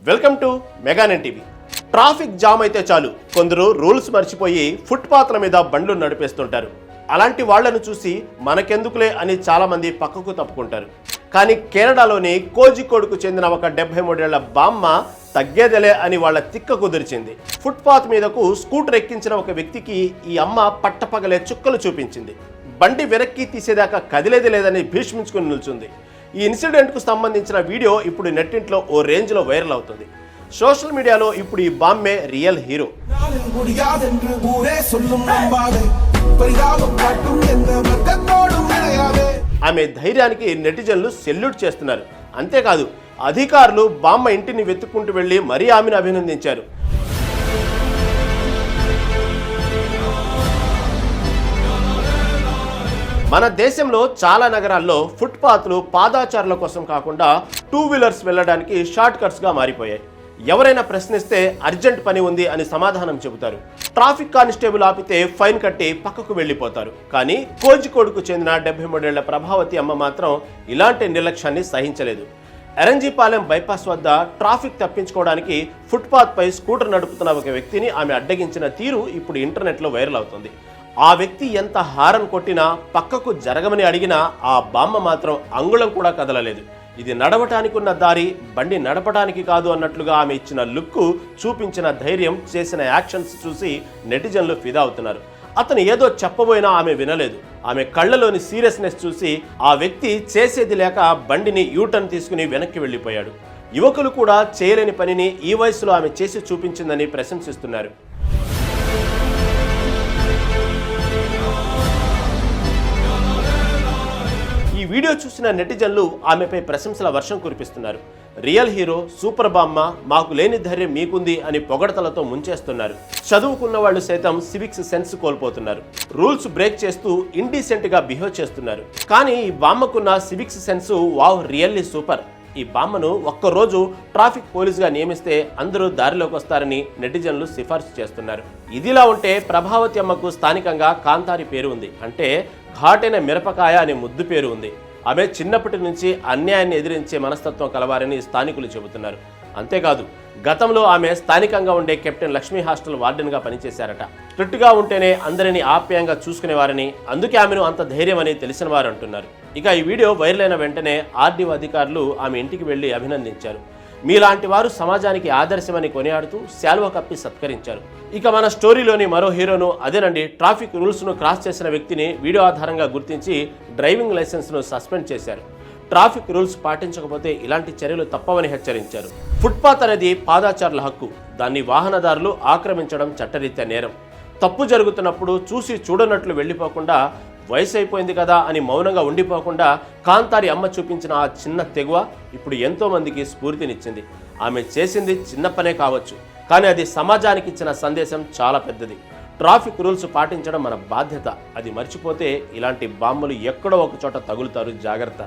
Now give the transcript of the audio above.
Welcome to మెగానెన్ TV. Traffic jam అయితే చాలు కొందరు రూల్స్ మర్చిపోయి ఫుట్పాత్ల మీద బండ్లు నడిపేస్తుంటారు. అలాంటి వాళ్లను చూసి మనకెందుకులే అని చాలా మంది పక్కకు తప్పుకుంటారు. కానీ కేరళలోని కోజికోడ్కు చెందిన ఒక 73 ఏళ్ల బామ్మ తగ్గేదలే అని వాళ్ళ తిక్క కుదిర్చింది. ఫుట్పాత్ మీదకు స్కూటర్ ఎక్కించిన ఒక వ్యక్తికి ఈ అమ్మ పట్టపగలే చుక్కలు చూపించింది. బండి వెనక్కి తీసేదాకా కదిలేది లేదని భీష్మించుకుని నిల్చుంది. ఈ ఇన్సిడెంట్కు సంబంధించిన వీడియో ఇప్పుడు నెట్టింట్లో ఓ రేంజ్లో వైరల్ అవుతుంది. సోషల్ మీడియాలో ఇప్పుడు ఈ బామ్మే రియల్ హీరో. ఆమె ధైర్యానికి నెటిజన్లు సెల్యూట్ చేస్తున్నారు. అంతేకాదు అధికారులు బామ్మ ఇంటిని వెతుక్కుంటూ వెళ్లి మరీ ఆమెను అభినందించారు. మన దేశంలో చాలా నగరాల్లో ఫుట్పాత్లు పాదాచారుల కోసం కాకుండా 2 వీలర్స్ వెళ్ళడానికి షార్ట్ కట్స్గా మారిపోయాయి. ఎవరైనా ప్రశ్నిస్తే అర్జెంట్ పని ఉంది అని సమాధానం చెబుతారు. ట్రాఫిక్ కానిస్టేబుల్ ఆపితే ఫైన్ కట్టి పక్కకు వెళ్ళిపోతారు. కానీ కోజికోడ్కు చెందిన 73 ఏళ్ల ప్రభావతి అమ్మ మాత్రం ఇలాంటి నిర్లక్ష్యాన్ని సహించలేదు. ఎరంజీపాలెం బైపాస్ వద్ద ట్రాఫిక్ తప్పించుకోవడానికి ఫుట్పాత్ పై స్కూటర్ నడుపుతున్న ఒక వ్యక్తిని ఆమె అడ్డగించిన తీరు ఇప్పుడు ఇంటర్నెట్లో వైరల్ అవుతుంది. ఆ వ్యక్తి ఎంత హారన్ కొట్టినా పక్కకు జరగమని అడిగినా ఆ బామ్మ మాత్రం అంగుళం కూడా కదలలేదు. ఇది నడవటానికి ఉన్న దారి, బండి నడపడానికి కాదు అన్నట్లుగా ఆమె ఇచ్చిన లుక్కు, చూపించిన ధైర్యం, చేసిన యాక్షన్స్ చూసి నెటిజన్లు ఫిదా అవుతున్నారు. అతను ఏదో చెప్పబోయినా ఆమె వినలేదు. ఆమె కళ్ళలోని సీరియస్నెస్ చూసి ఆ వ్యక్తి చేసేది లేక బండిని యూటర్న్ తీసుకుని వెనక్కి వెళ్ళిపోయాడు. యువకులు కూడా చేయలేని పనిని ఈ వయసులో ఆమె చేసి చూపించిందని ప్రశంసిస్తున్నారు. ఈ వీడియో చూసిన నెటిజన్లు ఆమెపై ప్రశంసల వర్షం కురిపిస్తున్నారు. రియల్ హీరో, సూపర్ బామ్మ, మాకు లేని ధైర్యం మీకుంది అని పొగడతలతో ముంచేస్తున్నారు. చదువుకున్న వాళ్ళు సైతం సివిక్స్ సెన్స్ కోల్పోతున్నారు. రూల్స్ బ్రేక్ చేస్తూ ఇండీసెంట్ గా బిహేవ్ చేస్తున్నారు. కానీ ఈ బామ్మకున్న civics sense wow, really super. ఈ బామ్మను ఒక్కరోజు ట్రాఫిక్ పోలీసుగా నియమిస్తే అందరూ దారిలోకి వస్తారని నెటిజన్లు సిఫార్సు చేస్తున్నారు. ఇదిలా ఉంటే ప్రభావతి అమ్మకు స్థానికంగా కాంతారి పేరు ఉంది. అంటే ఘాటైన మిరపకాయ అనే ముద్దు పేరు ఉంది. ఆమె చిన్నప్పటి నుంచి అన్యాయాన్ని ఎదిరించే మనస్తత్వం కలవారని స్థానికులు చెబుతున్నారు. అంతేకాదు గతంలో ఆమె స్థానికంగా ఉండే కెప్టెన్ లక్ష్మీ హాస్టల్ వార్డెన్గా పనిచేశారట. స్ట్రిక్ట్గా ఉంటేనే అందరినీ ఆప్యాయంగా చూసుకునేవారని, అందుకే ఆమెను అంత ధైర్యం అని తెలిసిన వారు అంటున్నారు. ఇక ఈ వీడియో వైరల్ అయిన వెంటనే ఆర్డీఓ అధికారులు ఆమె ఇంటికి వెళ్లి అభినందించారు. మీలాంటి వారు సమాజానికి ఆదర్శమని కొనియాడుతూ శాలువా కప్పి సత్కరించారు. ఇక మన స్టోరీలోని మరో హీరోను అదేనండి, ట్రాఫిక్ రూల్స్ను క్రాస్ చేసిన వ్యక్తిని వీడియో ఆధారంగా గుర్తించి డ్రైవింగ్ లైసెన్స్ను సస్పెండ్ చేశారు. ట్రాఫిక్ రూల్స్ పాటించకపోతే ఇలాంటి చర్యలు తప్పవని హెచ్చరించారు. ఫుట్పాత్ అనేది పాదాచారుల హక్కు. దాన్ని వాహనదారులు ఆక్రమించడం చట్టరీత్యా నేరం. తప్పు జరుగుతున్నప్పుడు చూసి చూడనట్లు వెళ్ళిపోకుండా, వయసు అయిపోయింది కదా అని మౌనంగా ఉండిపోకుండా కాంతారి అమ్మ చూపించిన ఆ చిన్న తెగువ ఇప్పుడు ఎంతో మందికి స్ఫూర్తినిచ్చింది. ఆమె చేసింది చిన్న పనే కావచ్చు, కానీ అది సమాజానికి ఇచ్చిన సందేశం చాలా పెద్దది. ట్రాఫిక్ రూల్స్ పాటించడం మన బాధ్యత. అది మర్చిపోతే ఇలాంటి బాంబులు ఎక్కడో ఒక చోట తగులుతారు. జాగ్రత్త.